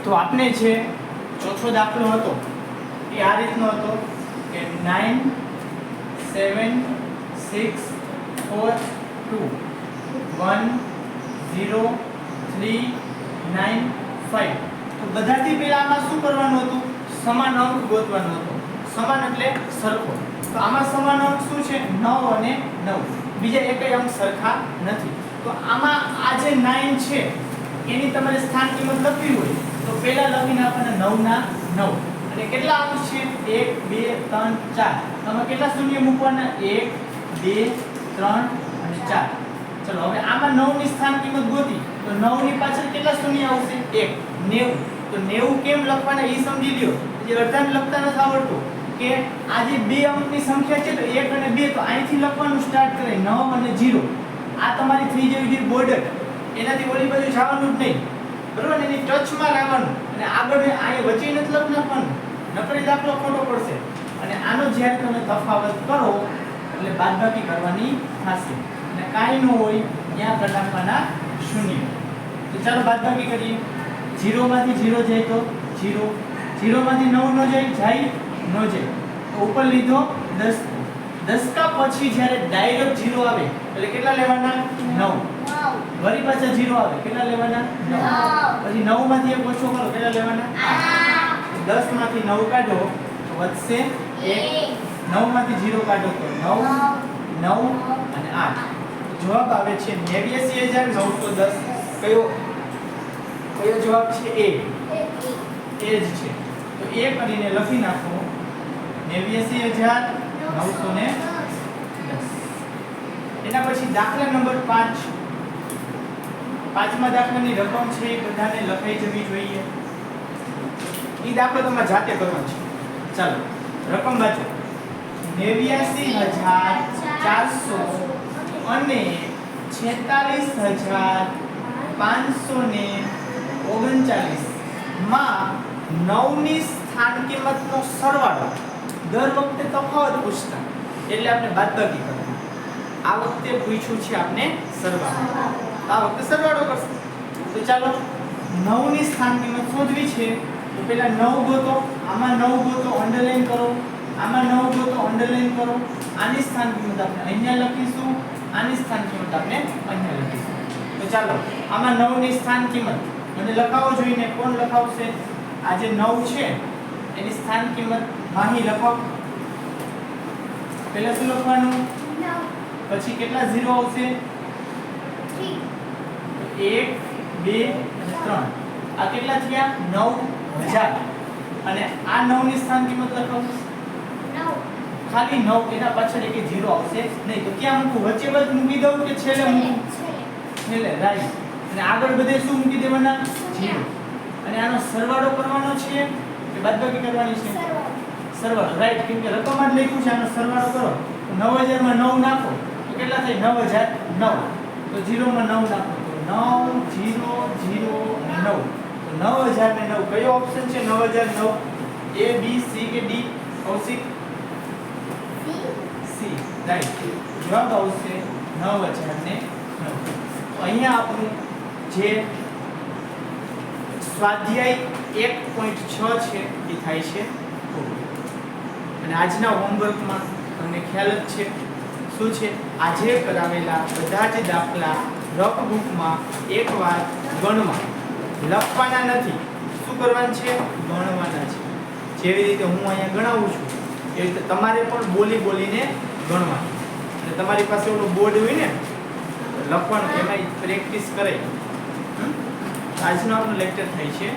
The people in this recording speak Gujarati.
તો આપણે જે ચોથો દાખલો હતો એ આ રીતનો હતો કે 9 7 6 4 2 1 0 3 9 5 તો બધાથી પહેલા આમાં શું કરવાનું હતું? સમાન અંક ગોતવાનો હતો. સમાન એટલે સરખો. તો આમાં સમાન અંક શું છે? 9 અને 9. બીજા એકેય અંક સરખા નથી. તો આમાં આ જે 9 છે એની તમારે સ્થાન કિંમત લખવી હોય તો પહેલા લખીને આપણને 9 ના 9 અને કેટલા અંક છે? 1 2 3 4. આમાં કેટલા શૂન્ય મૂકવાના? 1 2 3 અને 4. ચલો હવે આમાં 9 ની સ્થાન કિંમત ગોતી તો 9 ની પાછળ કેટલા શૂન્ય આવશે? 1 90. તો 90 કેમ લખવાના એ સમજી લ્યો. જે અડધાને લખતા નથી આવડતું કે આ જે બે અંકની સંખ્યા છે તો 1 અને 2 તો અહીંથી લખવાનું સ્ટાર્ટ કરે 9 અને 0. આ તમારી થઈ જવી જોઈએ બોર્ડર. એનાથી ઓલી બાજુ જવાનું જ નહીં. બરોબર? એની ટચમાં રહેવાનું અને આગળ અહીંયા વચ્ચે નથી લખ નાખવાનું. નકરી દાખલો ખોટો પડશે. અને આનો જ્યારે તમે તફાવત કરો એટલે બાદબાકી કરવાની થશે. અને કાંઈ ન હોય ત્યાં કરી નાખવાના શૂન્ય. તો ચાલો બાદબાકી કરીએ. 0 માંથી 0 જાય તો 0. 0 માંથી 9 ન જાય ન જાય. તો ઉપર લીધો 10. 10 કા પછી જ્યારે ડાયરેક્ટ 0 આવે એટલે કેટલા લેવાના? 9. વળી પાછા 0 આવે કેટલા લેવાના? 9. પછી 9 માંથી એક ઓછો કરો કેટલા લેવાના? 8. 10 માંથી 9 કાઢો તો વધશે 1. 9 માંથી 0 કાઢો તો 9 9 અને 8. જવાબ આવે છે 89910. કયો જવાબ છે? એ જ છે. તો એ કરીને લખી નાખો 89910. એના પછી દાખલા નંબર 5. પાંચમા દાખલાની રકમ છે એ બધાને લખાઈ જવી જોઈએ. એ દાખલો તમારે જાતે કરવાનો છે. ચાલો રકમ વાંચો. 89400 અને 46539 માં 9 ની સ્થાન કિંમતનો સરવાળો. દર વખતે તફાવત પૂછતા એટલે આપણે બાદબાકી કરવાની. આ વખતે પૂછ્યું છે આપણે સરવાળો. આ વખતે સરવાળો કરશે. તો ચાલો 9 ની સ્થાન કિંમત શોધવી છે તો પહેલા 9 ગોતો. આમાં 9 ગોતો અંડરલાઈન કરો. આમાં 9 ગોતો અંડરલાઈન કરો. આની સ્થાન કિંમત આપણે અહીંયા લખીશું. આની સ્થાન કિંમત આપણે અહીંયા લખીશું. તો ચાલો આમાં 9 ની સ્થાન કિંમત મને લખાવો જોઈને. કોણ લખાવશે? આ જે 9 છે એની સ્થાન કિંમત માહી લખાવ. પહેલા શું લખવાનું? 9. પછી કેટલા 0 આવશે? 3. 1 2 અને 3. આ કેટલા થયા? 9000. અને આ 9 ની સ્થાન કિંમત લખાવ. 9. ખાલી 9. એના પાછળ એક 0 આવશે નહીં. તો ક્યાં મૂકું? વચ્ચે બસ મૂકી દઉં કે છેલ્લે મૂકું? છેલ્લે. રાઈટ. અને આગળ બધે શું મૂકી દેવાના? 0. અને આનો સરવાળો કરવાનો છે કે બાદબાકી કરવાની છે? સરવાળો. રાઈટ. કેમ કે રકમમાં જ લખ્યું છે આનો સરવાળો કરો. તો 9000 માં 9 નાખો તો કેટલા થાય? 9009. તો 0 માં 9 નાખો તો 9 0 0 અને 9. તો 9009 કયો ઓપ્શન છે? 9009. A B C કે D? કૌશિક? C. રાઈટ. જવાબ આવશે 9009. તો અહીંયા આપણું જે સ્વાધ્યાય 1.6 છે એ થાય છે પૂરું. અને આજના હોમવર્કમાં તમને ખ્યાલ જ છે શું છે? આજે કરાવેલા બધા જ દાખલા રફ બુકમાં એકવાર ગણવા. લખવાના નથી. શું કરવાનું છે? ગણવાના છે. જેવી રીતે હું અહીંયા ગણાવું છું એ રીતે તમારે પણ બોલીને ગણવાનું. અને તમારી પાસે ઓલો બોર્ડ હોય ને લખવાનું એમાં પ્રેક્ટિસ કરે. આજનો આપણો લેક્ચર થાય છે.